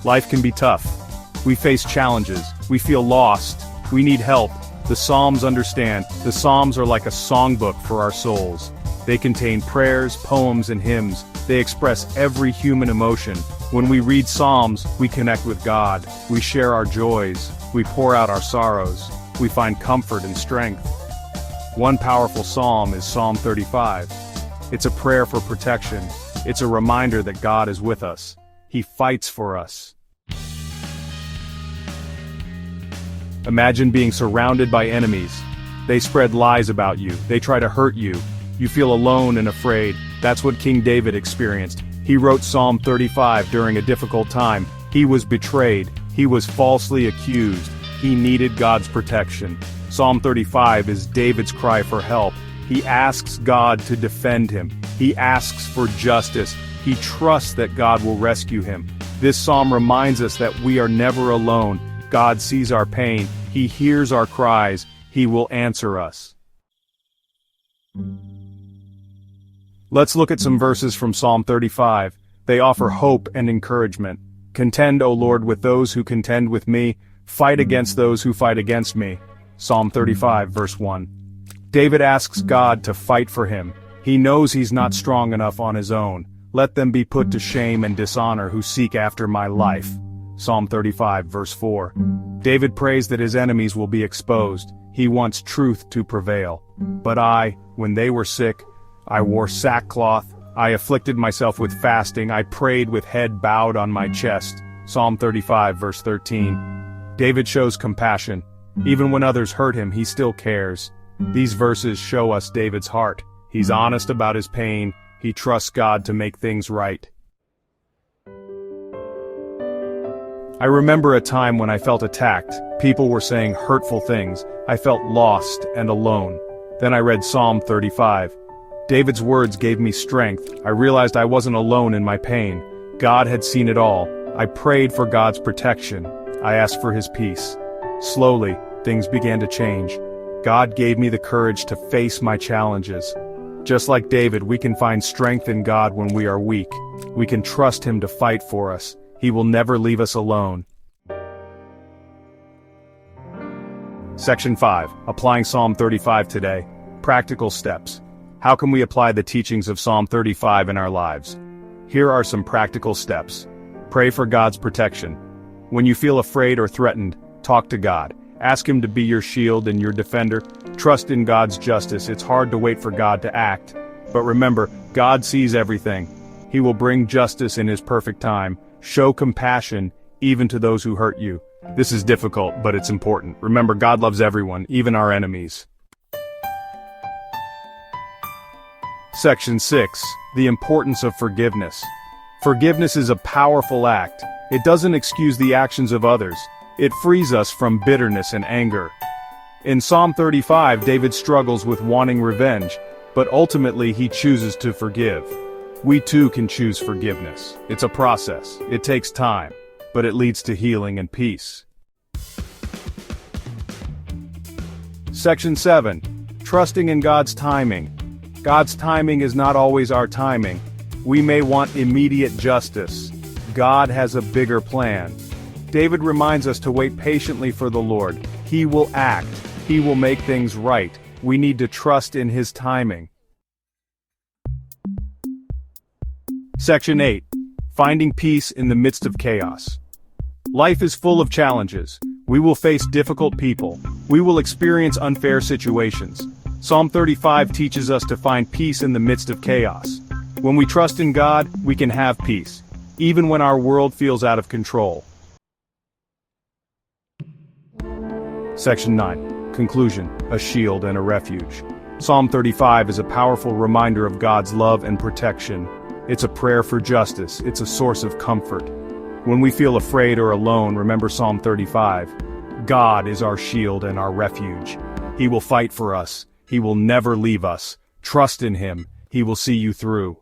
Life can be tough. We face challenges. We feel lost. We need help. The Psalms understand. The Psalms are like a songbook for our souls. They contain prayers, poems, and hymns. They express every human emotion. When we read Psalms, we connect with God. We share our joys. We pour out our sorrows. We find comfort and strength. One powerful psalm is Psalm 35. It's a prayer for protection. It's a reminder that God is with us. He fights for us. Imagine being surrounded by enemies. They spread lies about you. They try to hurt you. You feel alone and afraid. That's what King David experienced. He wrote Psalm 35 during a difficult time. He was betrayed. He was falsely accused. He needed God's protection. Psalm 35 is David's cry for help. He asks God to defend him. He asks for justice. He trusts that God will rescue him. This psalm reminds us that we are never alone. God sees our pain. He hears our cries. He will answer us. Let's look at some verses from Psalm 35. They offer hope and encouragement. Contend, O Lord, with those who contend with me. Fight against those who fight against me. Psalm 35, verse 1. David asks God to fight for him. He knows he's not strong enough on his own. Let them be put to shame and dishonor who seek after my life. Psalm 35, verse 4. David prays that his enemies will be exposed. He wants truth to prevail. But I, when they were sick, I wore sackcloth. I afflicted myself with fasting. I prayed with head bowed on my chest. Psalm 35, verse 13. David shows compassion. Even when others hurt him, he still cares. These verses show us David's heart. He's honest about his pain. He trusts God to make things right. I remember a time when I felt attacked. People were saying hurtful things. I felt lost and alone. Then I read Psalm 35. David's words gave me strength. I realized I wasn't alone in my pain. God had seen it all. I prayed for God's protection. I asked for his peace. Slowly, things began to change. God gave me the courage to face my challenges. Just like David, we can find strength in God when we are weak. We can trust him to fight for us. He will never leave us alone. Section 5. Applying Psalm 35 today. Practical steps. How can we apply the teachings of Psalm 35 in our lives? Here are some practical steps. Pray for God's protection. When you feel afraid or threatened, talk to God. Ask him to be your shield and your defender. Trust in God's justice. It's hard to wait for God to act. But remember, God sees everything. He will bring justice in his perfect time. Show compassion, even to those who hurt you. This is difficult, but it's important. Remember, God loves everyone, even our enemies. Section 6. The importance of forgiveness. Forgiveness is a powerful act. It doesn't excuse the actions of others. It frees us from bitterness and anger. In Psalm 35, David struggles with wanting revenge, but ultimately he chooses to forgive. We too can choose forgiveness. It's a process. It takes time, but it leads to healing and peace. Section 7. Trusting in God's timing. God's timing is not always our timing. We may want immediate justice. God has a bigger plan. David reminds us to wait patiently for the Lord. He will act. He will make things right. We need to trust in his timing. Section 8. Finding peace in the midst of chaos. Life is full of challenges. We will face difficult people. We will experience unfair situations. Psalm 35 teaches us to find peace in the midst of chaos. When we trust in God, we can have peace, even when our world feels out of control. Section 9. Conclusion. A shield and a refuge. Psalm 35 is a powerful reminder of God's love and protection. It's a prayer for justice. It's a source of comfort. When we feel afraid or alone, remember Psalm 35. God is our shield and our refuge. He will fight for us. He will never leave us. Trust in him. He will see you through.